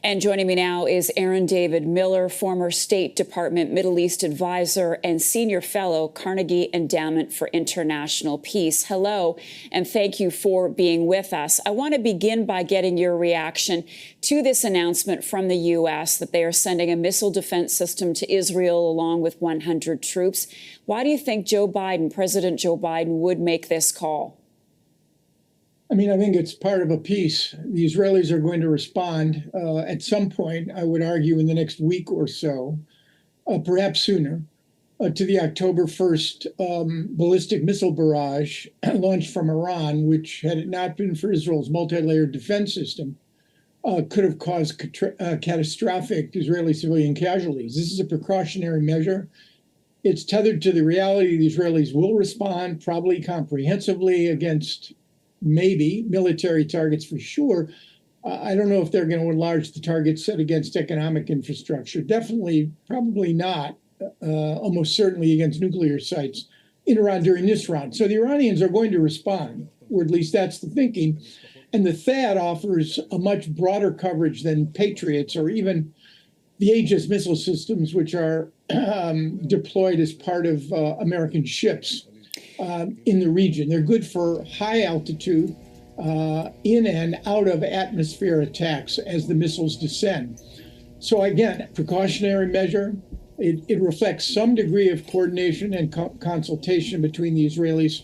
And joining me now is Aaron David Miller, former State Department Middle East advisor and senior fellow, Carnegie Endowment for International Peace. Hello, and thank you for being with us. I want to begin by getting your reaction to this announcement from the U.S. that they are sending a missile defense system to Israel along with 100 troops. Why do you think President Joe Biden, would make this call? I mean, I think it's part of a peace. The Israelis are going to respond at some point, I would argue, in the next week or so, perhaps sooner, to the October 1st ballistic missile barrage launched from Iran, which, had it not been for Israel's multi-layered defense system, could have caused catastrophic Israeli civilian casualties. This is a precautionary measure. It's tethered to the reality the Israelis will respond, probably comprehensively, against maybe military targets for sure. I don't know if they're going to enlarge the targets set against economic infrastructure. Definitely, probably not, almost certainly against nuclear sites in Iran during this round. So the Iranians are going to respond, or at least that's the thinking. And the THAAD offers a much broader coverage than Patriots or even the Aegis missile systems, which are deployed as part of American ships in the region. They're good for high altitude, in and out of atmosphere attacks as the missiles descend. So again, precautionary measure. It reflects some degree of coordination and consultation between the Israelis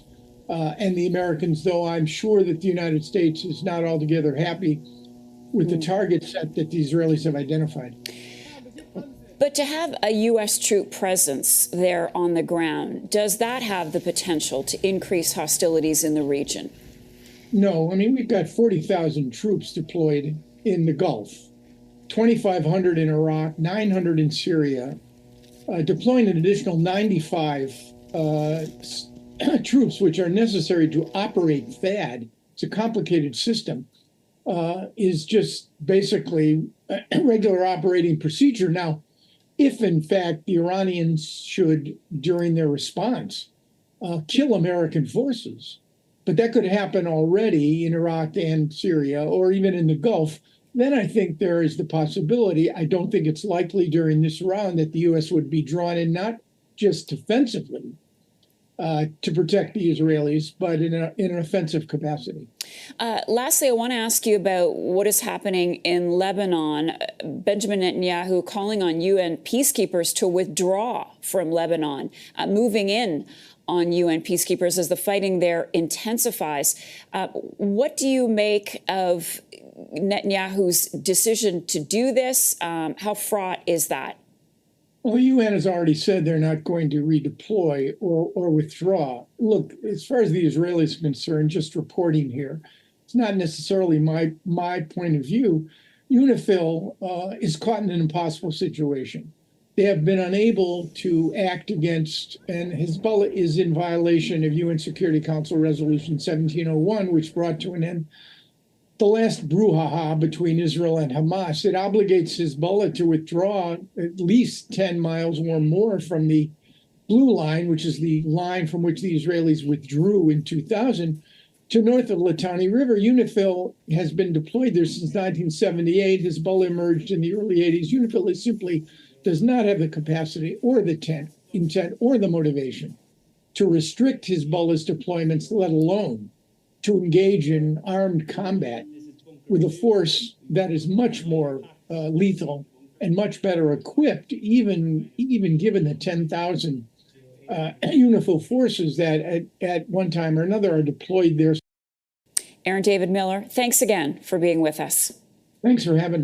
and the Americans, though I'm sure that the United States is not altogether happy with the target set that the Israelis have identified. But to have a U.S. troop presence there on the ground, does that have the potential to increase hostilities in the region? No. I mean, we've got 40,000 troops deployed in the Gulf, 2,500 in Iraq, 900 in Syria, deploying an additional 95 troops, which are necessary to operate THAAD. It's a complicated system, is just basically regular operating procedure. Now, if, in fact, the Iranians should, during their response, kill American forces, but that could happen already in Iraq and Syria, or even in the Gulf, then I think there is the possibility, I don't think it's likely during this round, that the U.S. would be drawn in not just defensively to protect the Israelis, but in an offensive capacity. Lastly, I want to ask you about what is happening in Lebanon. Benjamin Netanyahu calling on UN peacekeepers to withdraw from Lebanon, moving in on UN peacekeepers as the fighting there intensifies. What do you make of Netanyahu's decision to do this? How fraught is that? Well, the UN has already said they're not going to redeploy or withdraw. Look, as far as the Israelis are concerned, just reporting here, it's not necessarily my point of view. UNIFIL is caught in an impossible situation. They have been unable to act against, and Hezbollah is in violation of UN Security Council Resolution 1701, which brought to an end the last brouhaha between Israel and Hamas. It obligates Hezbollah to withdraw at least 10 miles or more from the blue line, which is the line from which the Israelis withdrew in 2000, to north of Litani River. UNIFIL has been deployed there since 1978. Hezbollah emerged in the early 80s. UNIFIL simply does not have the capacity or the intent or the motivation to restrict Hezbollah's deployments, let alone to engage in armed combat with a force that is much more lethal and much better equipped, even given the 10,000 UNIFIL forces that at one time or another are deployed there. Aaron David Miller, thanks again for being with us. Thanks for having me.